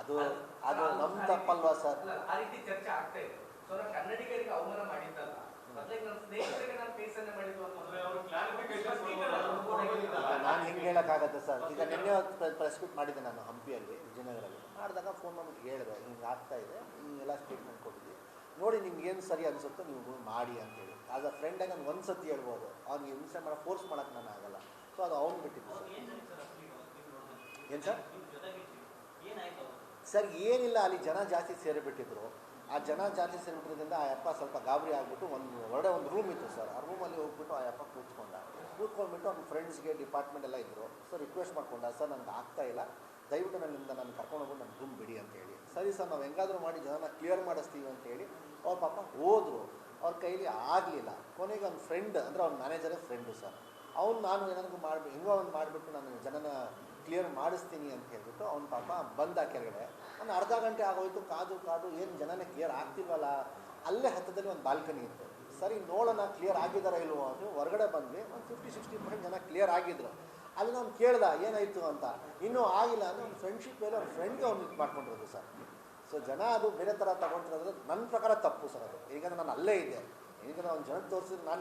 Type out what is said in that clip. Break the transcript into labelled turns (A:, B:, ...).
A: ಅದು ಅದು ನಮ್ಮ ತಪ್ಪಲ್ವಾ ಸರ್?
B: ಆ ರೀತಿ ಚರ್ಚೆ ಆಗ್ತಾ ಇದೆ. ಸೊ ನಾನು ಕನ್ನಡಿಗರಿಗೆ ಅವಮಾನ ಮಾಡಿದ್ದಲ್ಲ, ಬದಲಾಗಿ ನನ್ನ ಸ್ನೇಹಿತರಿಗೆ ನಾನು ಕೇಸನ್ನೇ ಮಾಡಿದ್ದು ಅಂತ
A: ನಾನು ಹಿಂಗೆ ಹೇಳೋಕ್ಕಾಗತ್ತೆ ಸರ್? ಈಗ ನಿನ್ನೆ ಪ್ರೆಸ್ ಮೀಟ್ ಮಾಡಿದ್ದೆ ನಾನು ಹಂಪಿಯಲ್ಲಿ, ವಿಜಯನಗರಲ್ಲಿ. ಮಾಡಿದಾಗ ಫೋನ್ ಮಾಡ್ಬಿಟ್ಟು ಹೇಳಿದೆ, ಹಿಂಗೆ ಆಗ್ತಾ ಇದೆ, ಹಿಂಗೆಲ್ಲ ಸ್ಟೇಟ್ಮೆಂಟ್ ಕೊಟ್ಟಿದ್ದೆ, ನೋಡಿ ನಿಮ್ಗೇನು ಸರಿ ಅನಿಸುತ್ತೋ ನೀವು ಮಾಡಿ ಅಂತೇಳಿ. ಆಸ್ ಅ ಫ್ರೆಂಡಾಗಿ ನಾನು ಒಂದು ಸತಿ ಹೇಳ್ಬೋದು, ಅವ್ನಿಗೆ ಹಿಂಸೆ ಮಾಡೋ ಫೋರ್ಸ್ ಮಾಡೋಕ್ಕೆ ನಾನು ಆಗಲ್ಲ. ಸೊ ಅದು ಅವ್ನು ಬಿಟ್ಟಿದ್ದು ಸರ್. ಏನು ಸರ್? ಸರ್ ಏನಿಲ್ಲ, ಅಲ್ಲಿ ಜನ ಜಾಸ್ತಿ ಸೇರಿಬಿಟ್ಟಿದ್ರು. ಆ ಜನ ಜಾಸ್ತಿ ಸೇರಿಬಿಟ್ಟಿದ್ರಿಂದ ಆ ಅಪ್ಪ ಸ್ವಲ್ಪ ಗಾಬರಿ ಆಗಿಬಿಟ್ಟು ಹೊರಡೆ ಒಂದು ರೂಮ್ ಇತ್ತು ಸರ್, ಆ ರೂಮಲ್ಲಿ ಹೋಗ್ಬಿಟ್ಟು ಆ ಅಪ್ಪ ಕೂತ್ಕೊಂಡ್ಬಿಟ್ಟು ಅವ್ನ ಫ್ರೆಂಡ್ಸ್ಗೆ ಡಿಪಾರ್ಟ್ಮೆಂಟ್ ಎಲ್ಲ ಇದ್ದರು. ಸೊ ರಿಕ್ವೆಸ್ಟ್ ಮಾಡ್ಕೊಂಡ, ಸರ್ ನನಗೆ ಆಗ್ತಾ ಇಲ್ಲ, ದಯವಿಟ್ಟು ನನ್ನಿಂದ ನಾನು ಕರ್ಕೊಂಡೋಗ್ಬಿಟ್ಟು ನನ್ನ ರೂಮ್ ಬಿಡಿ ಅಂತೇಳಿ. ಸರಿ ಸರ್, ನಾವು ಹೆಂಗಾದರೂ ಮಾಡಿ ಜನನ ಕ್ಲಿಯರ್ ಮಾಡಿಸ್ತೀವಿ ಅಂತೇಳಿ ಅವ್ರ ಪಾಪ ಹೋದರು. ಅವ್ರ ಕೈಲಿ ಆಗಲಿಲ್ಲ. ಕೊನೆಗೆ ಅವ್ನ ಫ್ರೆಂಡ್ ಅಂದರೆ ಅವ್ನ ಮ್ಯಾನೇಜರೇ ಫ್ರೆಂಡು ಸರ್, ಅವ್ನು ನಾನು ಏನಾದ್ರು ಹೆಂಗೋ ಅವ್ನು ಮಾಡಿಬಿಟ್ಟು ನಾನು ಜನನ ಕ್ಲಿಯರ್ ಮಾಡಿಸ್ತೀನಿ ಅಂತ ಹೇಳ್ಬಿಟ್ಟು ಅವ್ನ ಪಾಪ ಬಂದ ಕೆಳಗಡೆ. ನಾನು ಅರ್ಧ ಗಂಟೆ ಆಗೋಯ್ತು, ಕಾದು ಏನು ಜನನೇ ಕ್ಲಿಯರ್ ಆಗ್ತಿಲ್ವಲ್ಲ. ಅಲ್ಲೇ ಹತ್ತದಲ್ಲಿ ಒಂದು ಬಾಲ್ಕನಿ ಇತ್ತು. ಸರಿ ನೋಡೋಣ ಕ್ಲಿಯರ್ ಆಗಿದ್ದಾರಾ ಇಲ್ವೋ ಅಂತ ಹೊರಗಡೆ ಬಂದ್ವಿ. ಒಂದು 50-60% ಜನ ಕ್ಲಿಯರ್ ಆಗಿದ್ರು. ಅಲ್ಲಿ ನಾನು ಕೇಳ್ದೆ ಏನಾಯಿತು ಅಂತ. ಇನ್ನೂ ಆಗಿಲ್ಲ ಅಂದರೆ ಒಂದು ಫ್ರೆಂಡ್ಶಿಪ್ ಮೇಲೆ ಅವ್ನ ಫ್ರೆಂಡ್ಗೆ ಅವ್ನು ಇದು ಮಾಡ್ಕೊಂಡಿರೋದು ಸರ್. ಸೊ ಜನ ಅದು ಬೇರೆ ಥರ ತಗೊಳ್ತಿರೋದು ನನ್ನ ಪ್ರಕಾರ ತಪ್ಪು ಸರ್ ಅದು. ಈಗ ನಾನು ಅಲ್ಲೇ ಇದ್ದೆ, ಈಗ ನಾನು ಜನ ತೋರಿಸಿದ್ರೆ ನಾನು